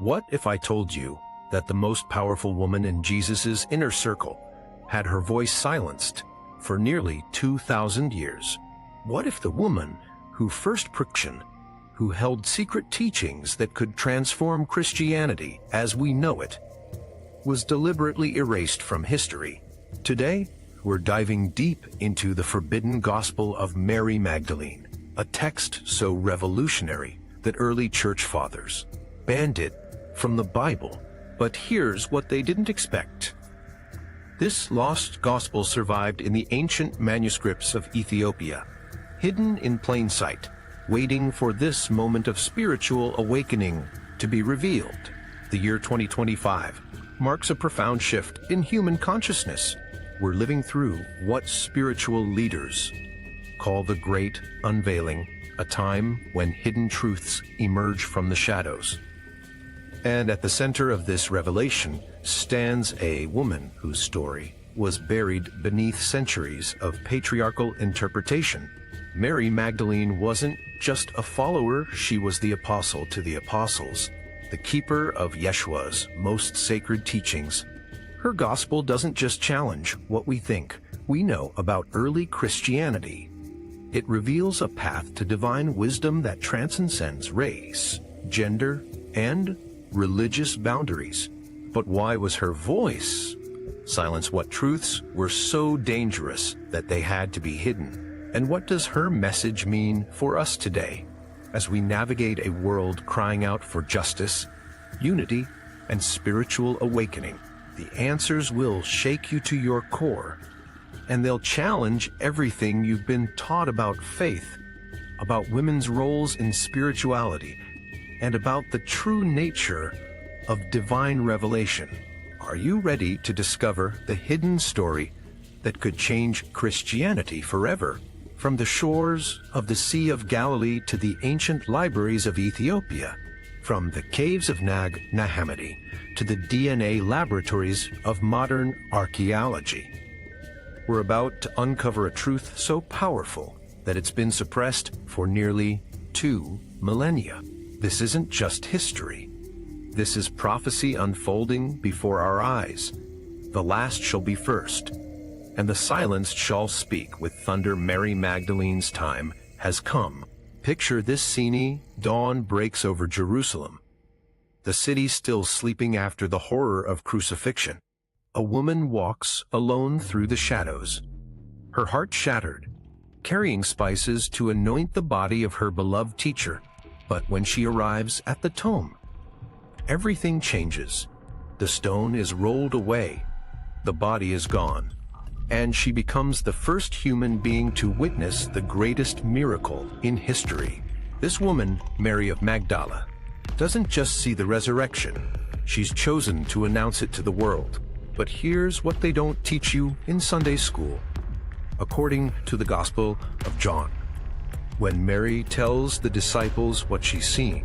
What if I told you that the most powerful woman in Jesus' inner circle had her voice silenced for nearly 2,000 years? What if the woman who first Christian, who held secret teachings that could transform Christianity as we know it, was deliberately erased from history? Today, we're diving deep into the forbidden gospel of Mary Magdalene, a text so revolutionary that early church fathers banned it from the Bible. But here's what they didn't expect. This lost gospel survived in the ancient manuscripts of Ethiopia, hidden in plain sight, waiting for this moment of spiritual awakening to be revealed. The year 2025 marks a profound shift in human consciousness. We're living through what spiritual leaders call the Great Unveiling, a time when hidden truths emerge from the shadows. And at the center of this revelation stands a woman whose story was buried beneath centuries of patriarchal interpretation. Mary Magdalene wasn't just a follower, she was the apostle to the apostles, the keeper of Yeshua's most sacred teachings. Her gospel doesn't just challenge what we think we know about early Christianity. It reveals a path to divine wisdom that transcends race, gender, and religious boundaries. But why was her voice silenced? What truths were so dangerous that they had to be hidden? And what does her message mean for us today, as we navigate a world crying out for justice, unity, and spiritual awakening? The answers will shake you to your core, and they'll challenge everything you've been taught about faith, about women's roles in spirituality, and about the true nature of divine revelation. Are you ready to discover the hidden story that could change Christianity forever? From the shores of the Sea of Galilee to the ancient libraries of Ethiopia, from the caves of Nag Hammadi to the DNA laboratories of modern archaeology. We're about to uncover a truth so powerful that it's been suppressed for nearly 2 millennia. This isn't just history. This is prophecy unfolding before our eyes. The last shall be first, and the silenced shall speak with thunder. Mary Magdalene's time has come. Picture this scene: dawn breaks over Jerusalem. The city still sleeping after the horror of crucifixion. A woman walks alone through the shadows, her heart shattered, carrying spices to anoint the body of her beloved teacher. But when she arrives at the tomb, everything changes. The stone is rolled away, the body is gone, and she becomes the first human being to witness the greatest miracle in history. This woman, Mary of Magdala, doesn't just see the resurrection, she's chosen to announce it to the world. But here's what they don't teach you in Sunday school. According to the Gospel of John, when Mary tells the disciples what she's seen,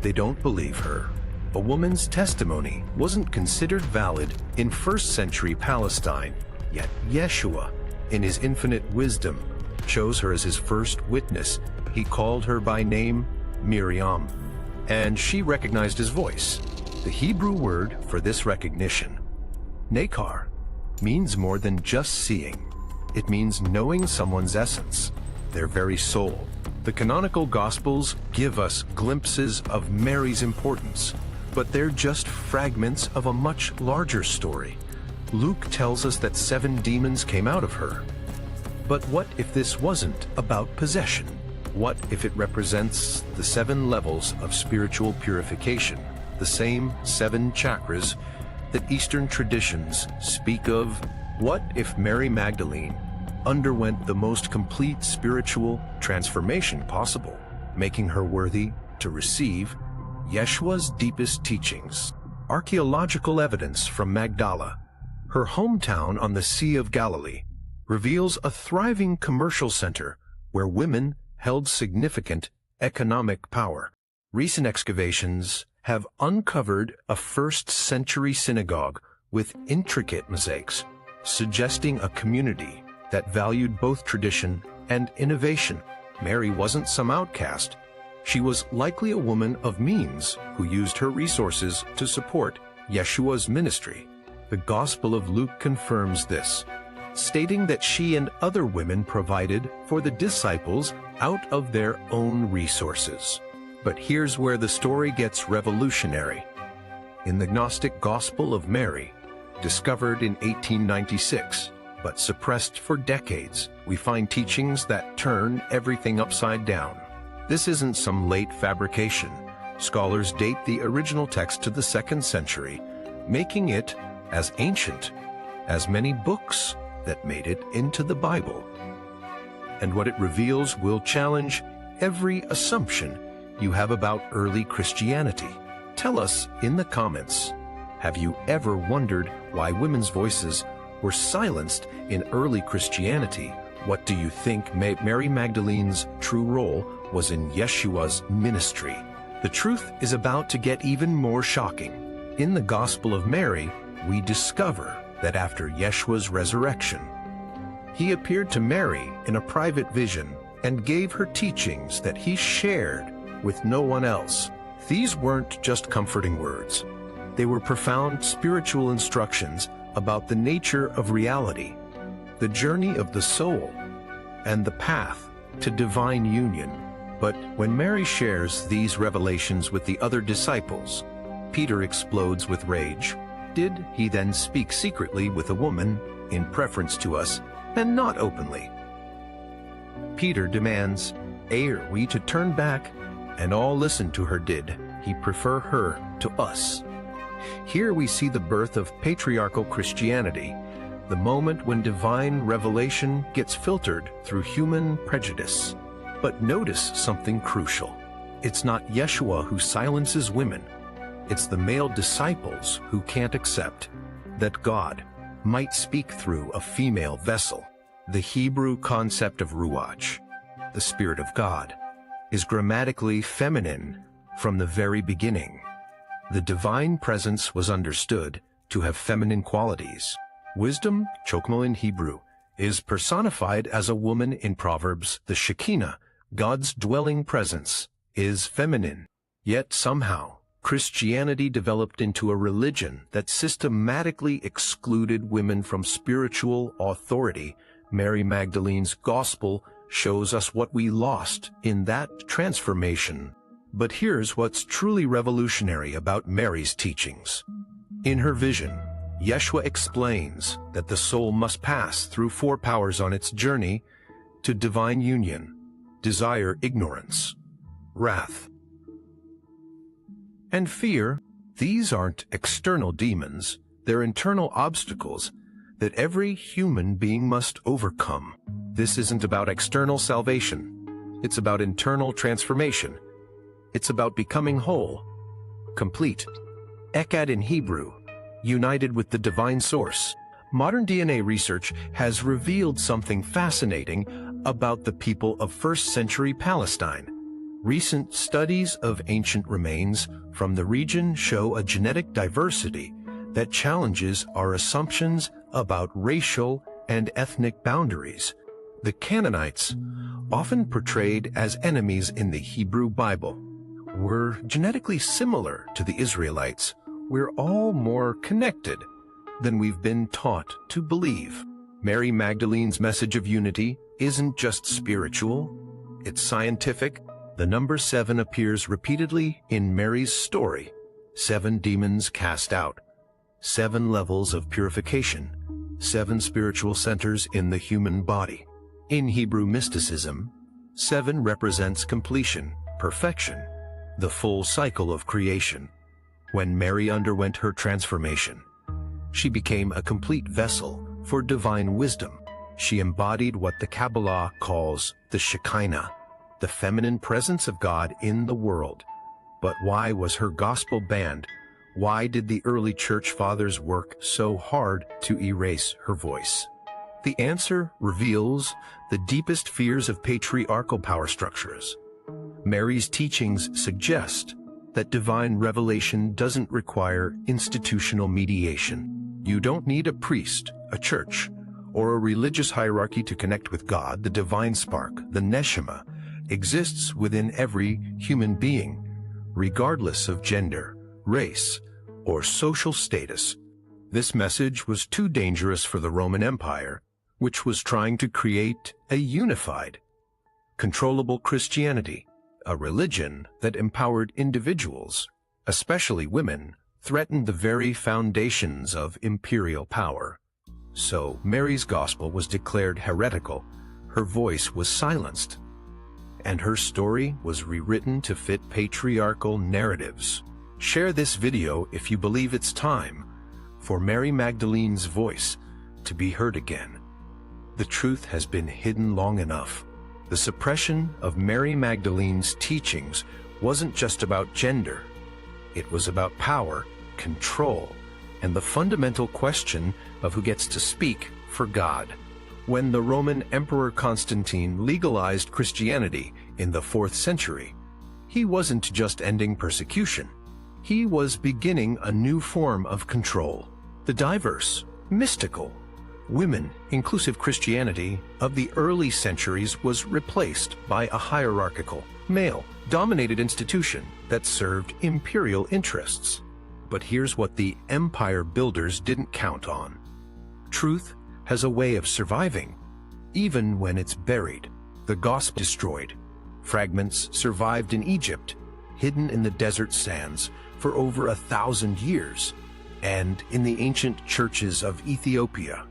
they don't believe her. A woman's testimony wasn't considered valid in first-century Palestine, yet Yeshua, in his infinite wisdom, chose her as his first witness. He called her by name Miriam, and she recognized his voice. The Hebrew word for this recognition, nakar, means more than just seeing. It means knowing someone's essence, their very soul. The canonical Gospels give us glimpses of Mary's importance, but they're just fragments of a much larger story. Luke tells us that 7 demons came out of her. But what if this wasn't about possession? What if it represents the 7 levels of spiritual purification, the same 7 chakras that Eastern traditions speak of? What if Mary Magdalene underwent the most complete spiritual transformation possible, making her worthy to receive Yeshua's deepest teachings? Archaeological evidence from Magdala, her hometown on the Sea of Galilee, reveals a thriving commercial center where women held significant economic power. Recent excavations have uncovered a first-century synagogue with intricate mosaics, suggesting a community that valued both tradition and innovation. Mary wasn't some outcast. She was likely a woman of means who used her resources to support Yeshua's ministry. The Gospel of Luke confirms this, stating that she and other women provided for the disciples out of their own resources. But here's where the story gets revolutionary. In the Gnostic Gospel of Mary, discovered in 1896, but suppressed for decades, we find teachings that turn everything upside down. This isn't some late fabrication. Scholars date the original text to the 2nd century, making it as ancient as many books that made it into the Bible. And what it reveals will challenge every assumption you have about early Christianity. Tell us in the comments, have you ever wondered why women's voices were silenced in early Christianity? What do you think Mary Magdalene's true role was in Yeshua's ministry? The truth is about to get even more shocking. In the Gospel of Mary, we discover that after Yeshua's resurrection, he appeared to Mary in a private vision and gave her teachings that he shared with no one else. These weren't just comforting words. They were profound spiritual instructions about the nature of reality, the journey of the soul, and the path to divine union. But when Mary shares these revelations with the other disciples, Peter explodes with rage. Did he then speak secretly with a woman in preference to us and not openly? Peter demands, "Are we to turn back?" And all listened to her. Did he prefer her to us? Here we see the birth of patriarchal Christianity, the moment when divine revelation gets filtered through human prejudice. But notice something crucial. It's not Yeshua who silences women. It's the male disciples who can't accept that God might speak through a female vessel. The Hebrew concept of Ruach, the Spirit of God, is grammatically feminine from the very beginning. The divine presence was understood to have feminine qualities. Wisdom, chokmah in Hebrew, is personified as a woman in Proverbs. The Shekinah, God's dwelling presence, is feminine. Yet somehow, Christianity developed into a religion that systematically excluded women from spiritual authority. Mary Magdalene's gospel shows us what we lost in that transformation. But here's what's truly revolutionary about Mary's teachings. In her vision, Yeshua explains that the soul must pass through 4 powers on its journey to divine union: desire, ignorance, wrath, and fear. These aren't external demons, they're internal obstacles that every human being must overcome. This isn't about external salvation, it's about internal transformation. It's about becoming whole, complete, echad in Hebrew, united with the divine source. Modern DNA research has revealed something fascinating about the people of 1st century Palestine. Recent studies of ancient remains from the region show a genetic diversity that challenges our assumptions about racial and ethnic boundaries. The Canaanites, often portrayed as enemies in the Hebrew Bible, were genetically similar to the Israelites. We're all more connected than we've been taught to believe. Mary Magdalene's message of unity isn't just spiritual, it's scientific. The number 7 appears repeatedly in Mary's story. 7 demons cast out, 7 levels of purification, 7 spiritual centers in the human body. In Hebrew mysticism, 7 represents completion, perfection, the full cycle of creation. When Mary underwent her transformation, she became a complete vessel for divine wisdom. She embodied what the Kabbalah calls the Shekinah, the feminine presence of God in the world. But why was her gospel banned? Why did the early church fathers work so hard to erase her voice? The answer reveals the deepest fears of patriarchal power structures. Mary's teachings suggest that divine revelation doesn't require institutional mediation. You don't need a priest, a church, or a religious hierarchy to connect with God. The divine spark, the neshama, exists within every human being, regardless of gender, race, or social status. This message was too dangerous for the Roman Empire, which was trying to create a unified, controllable Christianity, a religion that empowered individuals, especially women, threatened the very foundations of imperial power. So Mary's gospel was declared heretical, her voice was silenced, and her story was rewritten to fit patriarchal narratives. Share this video if you believe it's time for Mary Magdalene's voice to be heard again. The truth has been hidden long enough. The suppression of Mary Magdalene's teachings wasn't just about gender. It was about power, control, and the fundamental question of who gets to speak for God. When the Roman Emperor Constantine legalized Christianity in the 4th century, he wasn't just ending persecution. He was beginning a new form of control. The diverse, mystical, women-inclusive Christianity of the early centuries was replaced by a hierarchical, male-dominated institution that served imperial interests. But here's what the empire builders didn't count on. Truth has a way of surviving, even when it's buried. The gospel destroyed. Fragments survived in Egypt, hidden in the desert sands for over 1,000 years, and in the ancient churches of Ethiopia.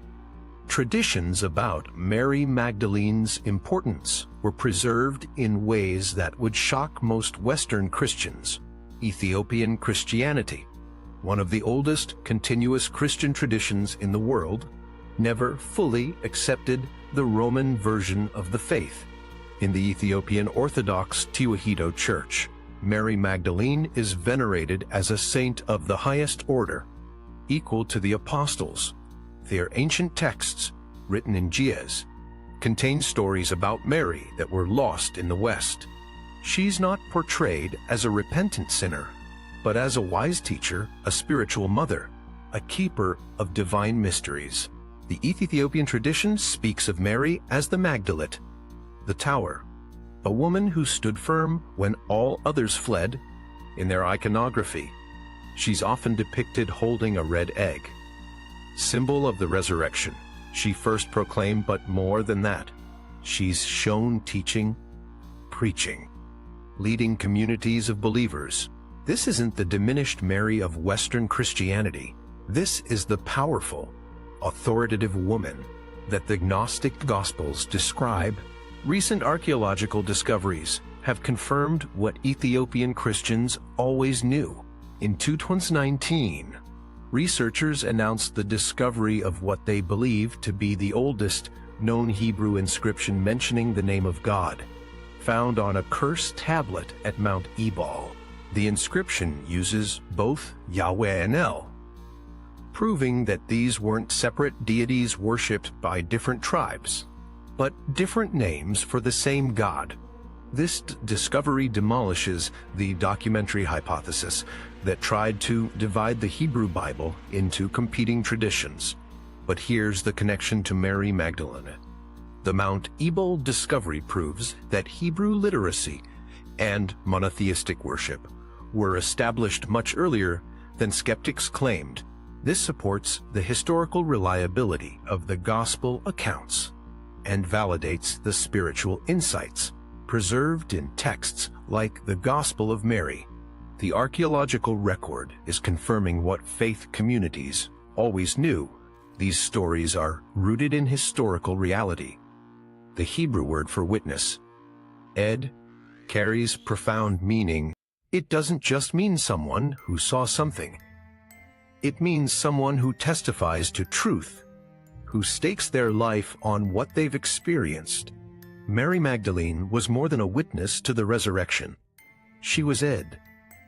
Traditions about Mary Magdalene's importance were preserved in ways that would shock most Western Christians. Ethiopian Christianity, one of the oldest continuous Christian traditions in the world, never fully accepted the Roman version of the faith. In the Ethiopian Orthodox Tewahedo Church, Mary Magdalene is venerated as a saint of the highest order, equal to the apostles. Their ancient texts, written in Ge'ez, contain stories about Mary that were lost in the West. She's not portrayed as a repentant sinner, but as a wise teacher, a spiritual mother, a keeper of divine mysteries. The Ethiopian tradition speaks of Mary as the Magdalene, the tower, a woman who stood firm when all others fled. In their iconography, she's often depicted holding a red egg, symbol of the resurrection. She first proclaimed, but more than that, she's shown teaching, preaching, leading communities of believers. This isn't the diminished Mary of Western Christianity. This is the powerful, authoritative woman that the Gnostic Gospels describe. Recent archaeological discoveries have confirmed what Ethiopian Christians always knew. In 2019, researchers announced the discovery of what they believe to be the oldest known Hebrew inscription mentioning the name of God, found on a cursed tablet at Mount Ebal. The inscription uses both Yahweh and El, proving that these weren't separate deities worshipped by different tribes, but different names for the same God. This discovery demolishes the documentary hypothesis that tried to divide the Hebrew Bible into competing traditions. But here's the connection to Mary Magdalene. The Mount Ebal discovery proves that Hebrew literacy and monotheistic worship were established much earlier than skeptics claimed. This supports the historical reliability of the gospel accounts and validates the spiritual insights preserved in texts like the Gospel of Mary. The archaeological record is confirming what faith communities always knew. These stories are rooted in historical reality. The Hebrew word for witness, ed, carries profound meaning. It doesn't just mean someone who saw something. It means someone who testifies to truth, who stakes their life on what they've experienced. Mary Magdalene was more than a witness to the resurrection. She was Ed,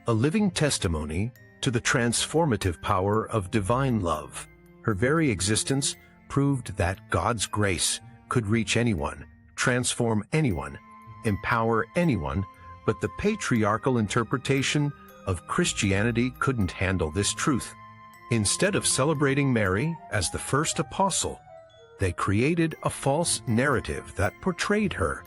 a living testimony to the transformative power of divine love. Her very existence proved that God's grace could reach anyone, transform anyone, empower anyone, but the patriarchal interpretation of Christianity couldn't handle this truth. Instead of celebrating Mary as the first apostle, they created a false narrative that portrayed her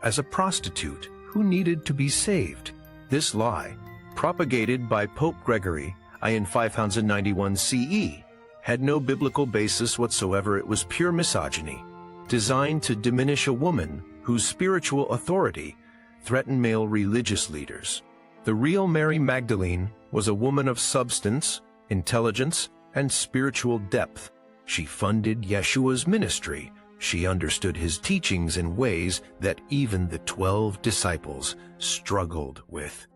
as a prostitute who needed to be saved. This lie, propagated by Pope Gregory in 591 CE, had no biblical basis whatsoever. It was pure misogyny, designed to diminish a woman whose spiritual authority threatened male religious leaders. The real Mary Magdalene was a woman of substance, intelligence, and spiritual depth. She funded Yeshua's ministry. She understood his teachings in ways that even the 12 disciples struggled with.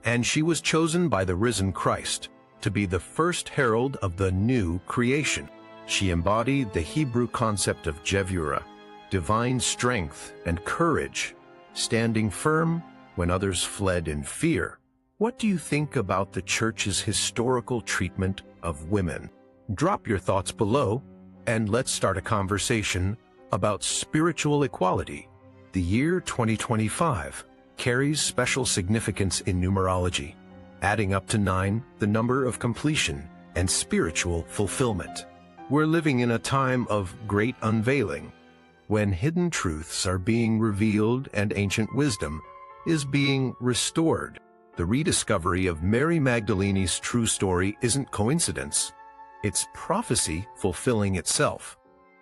And she was chosen by the risen Christ to be the first herald of the new creation. She embodied the Hebrew concept of Jevurah, divine strength and courage, standing firm when others fled in fear. What do you think about the Church's historical treatment of women? Drop your thoughts below, and let's start a conversation about spiritual equality. The year 2025 carries special significance in numerology, adding up to 9, the number of completion and spiritual fulfillment. We're living in a time of great unveiling, when hidden truths are being revealed and ancient wisdom is being restored. The rediscovery of Mary Magdalene's true story isn't coincidence. It's prophecy fulfilling itself.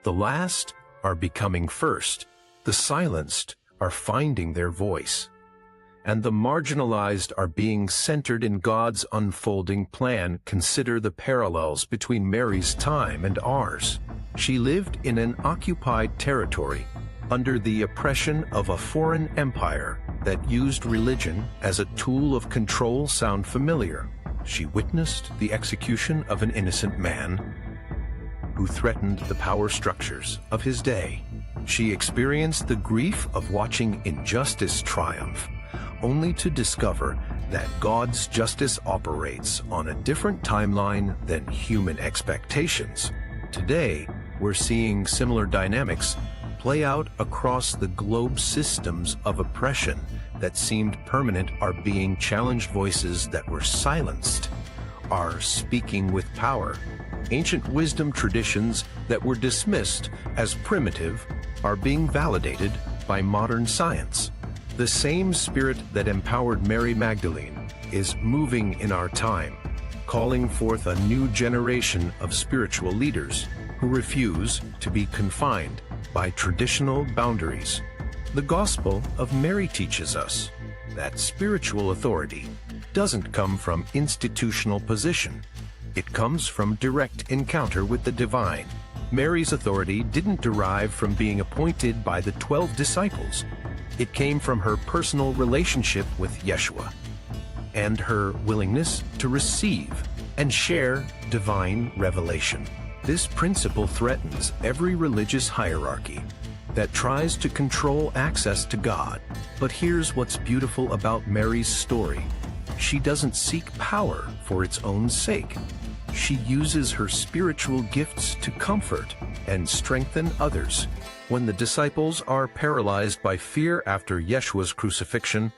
The last are becoming first. The silenced are finding their voice. And the marginalized are being centered in God's unfolding plan. Consider the parallels between Mary's time and ours. She lived in an occupied territory, under the oppression of a foreign empire that used religion as a tool of control. Sound familiar? She witnessed the execution of an innocent man who threatened the power structures of his day. She experienced the grief of watching injustice triumph, only to discover that God's justice operates on a different timeline than human expectations. Today, we're seeing similar dynamics play out across the globe. Systems of oppression that seemed permanent are being challenged. Voices that were silenced are speaking with power. Ancient wisdom traditions that were dismissed as primitive are being validated by modern science. The same spirit that empowered Mary Magdalene is moving in our time, calling forth a new generation of spiritual leaders who refuse to be confined by traditional boundaries. The Gospel of Mary teaches us that spiritual authority doesn't come from institutional position. It comes from direct encounter with the divine. Mary's authority didn't derive from being appointed by the 12 disciples. It came from her personal relationship with Yeshua and her willingness to receive and share divine revelation. This principle threatens every religious hierarchy that tries to control access to God. But here's what's beautiful about Mary's story. She doesn't seek power for its own sake. She uses her spiritual gifts to comfort and strengthen others. When the disciples are paralyzed by fear after Yeshua's crucifixion,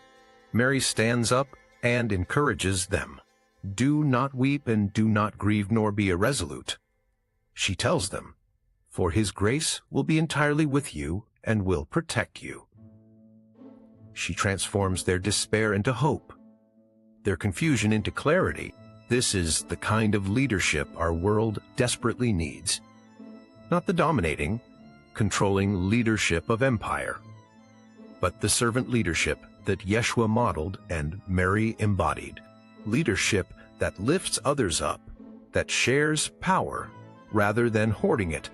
Mary stands up and encourages them. Do not weep and do not grieve nor be irresolute. She tells them, for his grace will be entirely with you and will protect you. She transforms their despair into hope, their confusion into clarity. This is the kind of leadership our world desperately needs. Not the dominating, controlling leadership of empire, but the servant leadership that Yeshua modeled and Mary embodied. Leadership that lifts others up, that shares power rather than hoarding it,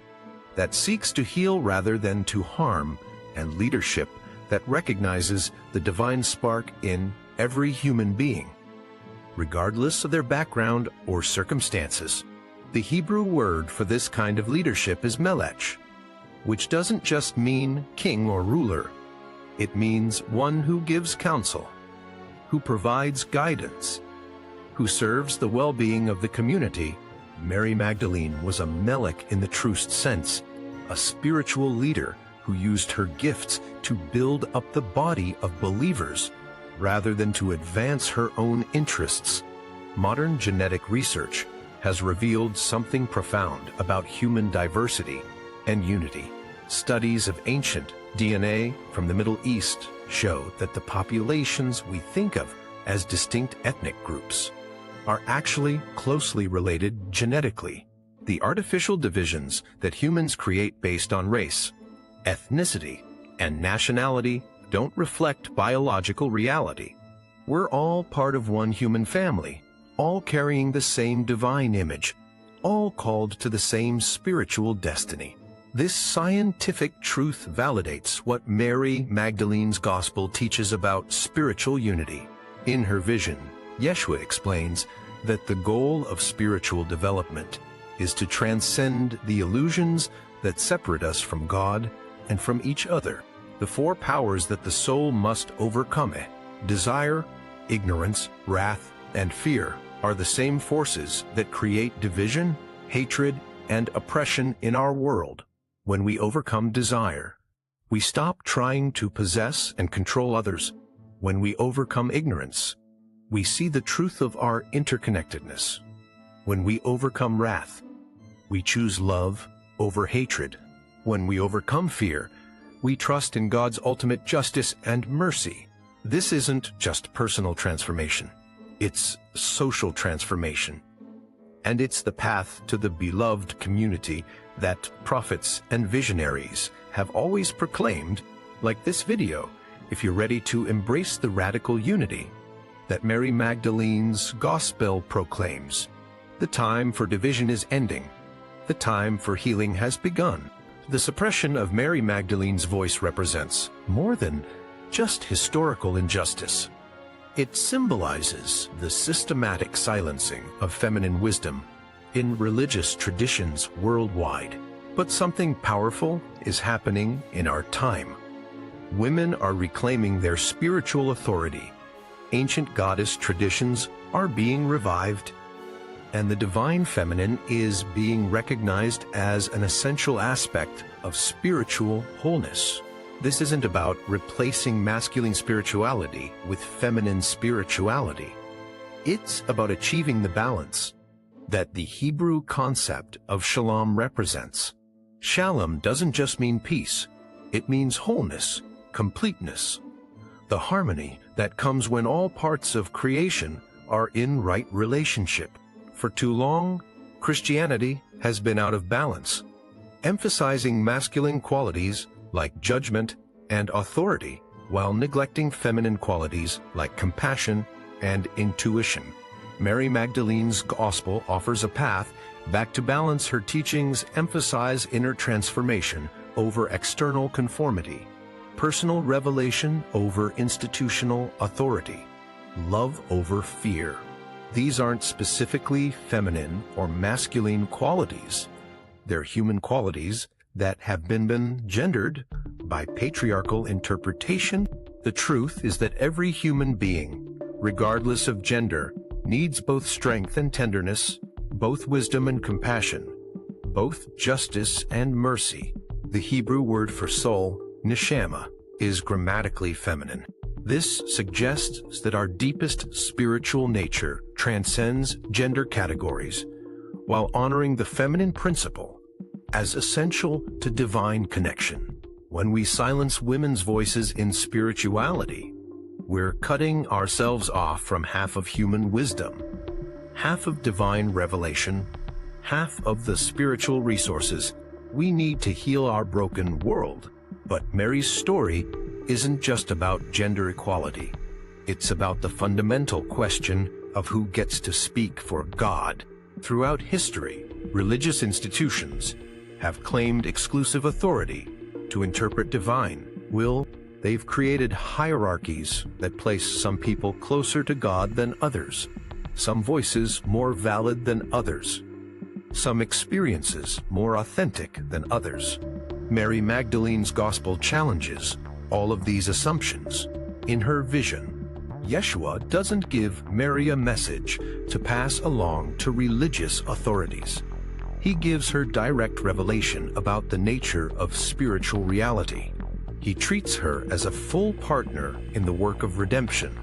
that seeks to heal rather than to harm, and leadership that recognizes the divine spark in every human being, regardless of their background or circumstances. The Hebrew word for this kind of leadership is melech, which doesn't just mean king or ruler. It means one who gives counsel, who provides guidance, who serves the well-being of the community. Mary Magdalene was a melech in the truest sense, a spiritual leader who used her gifts to build up the body of believers rather than to advance her own interests. Modern genetic research has revealed something profound about human diversity and unity. Studies of ancient DNA from the Middle East show that the populations we think of as distinct ethnic groups are actually closely related genetically. The artificial divisions that humans create based on race, ethnicity, and nationality don't reflect biological reality. We're all part of one human family, all carrying the same divine image, all called to the same spiritual destiny. This scientific truth validates what Mary Magdalene's gospel teaches about spiritual unity. In her vision, Yeshua explains that the goal of spiritual development is to transcend the illusions that separate us from God and from each other. The four powers that the soul must overcome, desire, ignorance, wrath, and fear, are the same forces that create division, hatred, and oppression in our world. When we overcome desire, we stop trying to possess and control others. When we overcome ignorance, we see the truth of our interconnectedness. When we overcome wrath, we choose love over hatred. When we overcome fear, we trust in God's ultimate justice and mercy. This isn't just personal transformation. It's social transformation. And it's the path to the beloved community that prophets and visionaries have always proclaimed, like this video, if you're ready to embrace the radical unity that Mary Magdalene's gospel proclaims. The time for division is ending. The time for healing has begun. The suppression of Mary Magdalene's voice represents more than just historical injustice. It symbolizes the systematic silencing of feminine wisdom in religious traditions worldwide. But something powerful is happening in our time. Women are reclaiming their spiritual authority. Ancient goddess traditions are being revived, and the divine feminine is being recognized as an essential aspect of spiritual wholeness. This isn't about replacing masculine spirituality with feminine spirituality. It's about achieving the balance that the Hebrew concept of shalom represents. Shalom doesn't just mean peace. It means wholeness, completeness, the harmony that comes when all parts of creation are in right relationship. For too long, Christianity has been out of balance, emphasizing masculine qualities like judgment and authority, while neglecting feminine qualities like compassion and intuition. Mary Magdalene's gospel offers a path back to balance. Her teachings emphasize inner transformation over external conformity, personal revelation over institutional authority, love over fear. These aren't specifically feminine or masculine qualities. They're human qualities that have been gendered by patriarchal interpretation. The truth is that every human being, regardless of gender, needs both strength and tenderness, both wisdom and compassion, both justice and mercy. The Hebrew word for soul, neshama, is grammatically feminine. This suggests that our deepest spiritual nature transcends gender categories, while honoring the feminine principle as essential to divine connection. When we silence women's voices in spirituality, we're cutting ourselves off from half of human wisdom, half of divine revelation, half of the spiritual resources we need to heal our broken world. But Mary's story isn't just about gender equality. It's about the fundamental question of who gets to speak for God. Throughout history, religious institutions have claimed exclusive authority to interpret divine will. They've created hierarchies that place some people closer to God than others, some voices more valid than others, some experiences more authentic than others. Mary Magdalene's gospel challenges all of these assumptions. In her vision, Yeshua doesn't give Mary a message to pass along to religious authorities. He gives her direct revelation about the nature of spiritual reality. He treats her as a full partner in the work of redemption,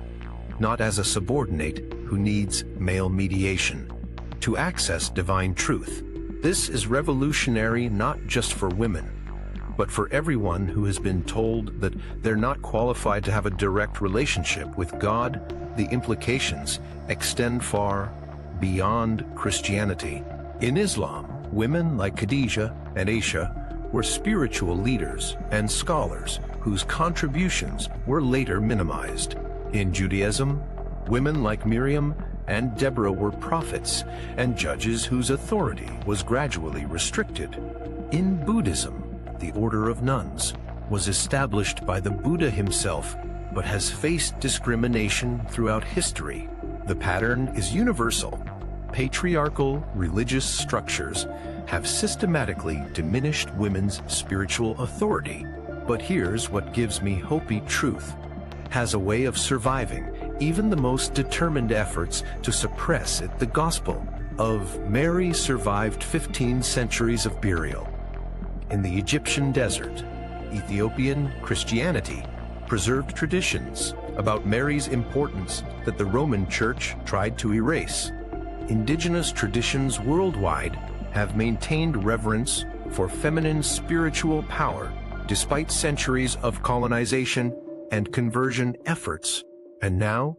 not as a subordinate who needs male mediation to access divine truth. This is revolutionary not just for women, But for everyone who has been told that they're not qualified to have a direct relationship with God, the implications extend far beyond Christianity. In Islam, women like Khadijah and Aisha were spiritual leaders and scholars whose contributions were later minimized. In Judaism, women like Miriam and Deborah were prophets and judges whose authority was gradually restricted. In Buddhism, the order of nuns was established by the Buddha himself, but has faced discrimination throughout history. The pattern is universal. Patriarchal religious structures have systematically diminished women's spiritual authority. But here's what gives me hope: truth has a way of surviving even the most determined efforts to suppress it. The Gospel of Mary survived 15 centuries of burial. In the Egyptian desert, Ethiopian Christianity preserved traditions about Mary's importance that the Roman Church tried to erase. Indigenous traditions worldwide have maintained reverence for feminine spiritual power despite centuries of colonization and conversion efforts. And now,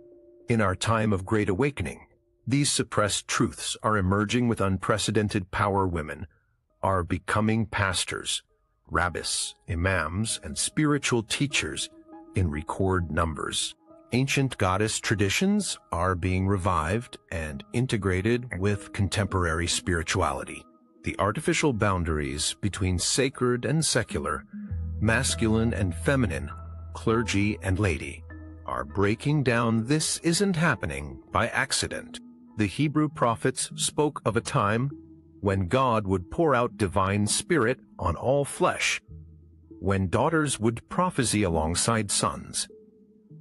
in our time of great awakening, these suppressed truths are emerging with unprecedented power. Women are becoming pastors, rabbis, imams, and spiritual teachers in record numbers. Ancient goddess traditions are being revived and integrated with contemporary spirituality. The artificial boundaries between sacred and secular, masculine and feminine, clergy and laity, are breaking down. This isn't happening by accident. The Hebrew prophets spoke of a time when God would pour out divine spirit on all flesh, when daughters would prophesy alongside sons,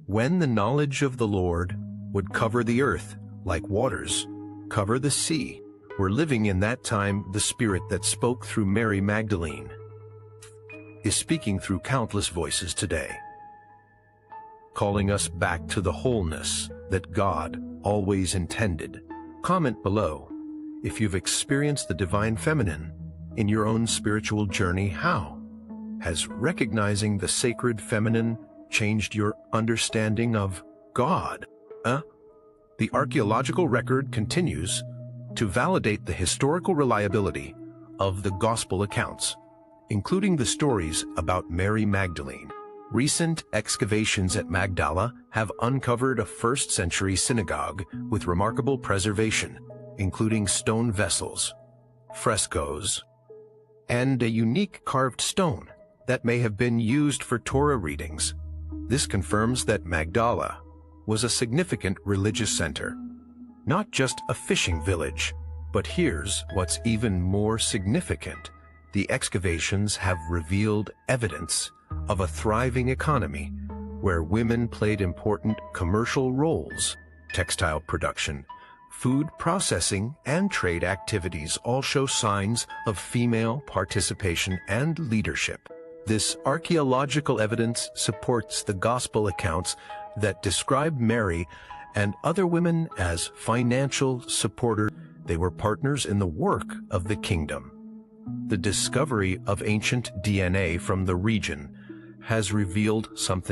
when the knowledge of the Lord would cover the earth like waters cover the sea. We're living in that time. The Spirit that spoke through Mary Magdalene is speaking through countless voices today, calling us back to the wholeness that God always intended. Comment below if you've experienced the divine feminine in your own spiritual journey. How has recognizing the sacred feminine changed your understanding of God? The archaeological record continues to validate the historical reliability of the gospel accounts, including the stories about Mary Magdalene. Recent excavations at Magdala have uncovered a first-century synagogue with remarkable preservation, including stone vessels, frescoes, and a unique carved stone that may have been used for Torah readings. This confirms that Magdala was a significant religious center, not just a fishing village. But here's what's even more significant. The excavations have revealed evidence of a thriving economy where women played important commercial roles. Textile production, food processing, and trade activities all show signs of female participation and leadership. This archaeological evidence supports the gospel accounts that describe Mary and other women as financial supporters. They were partners in the work of the kingdom. The discovery of ancient DNA from the region has revealed something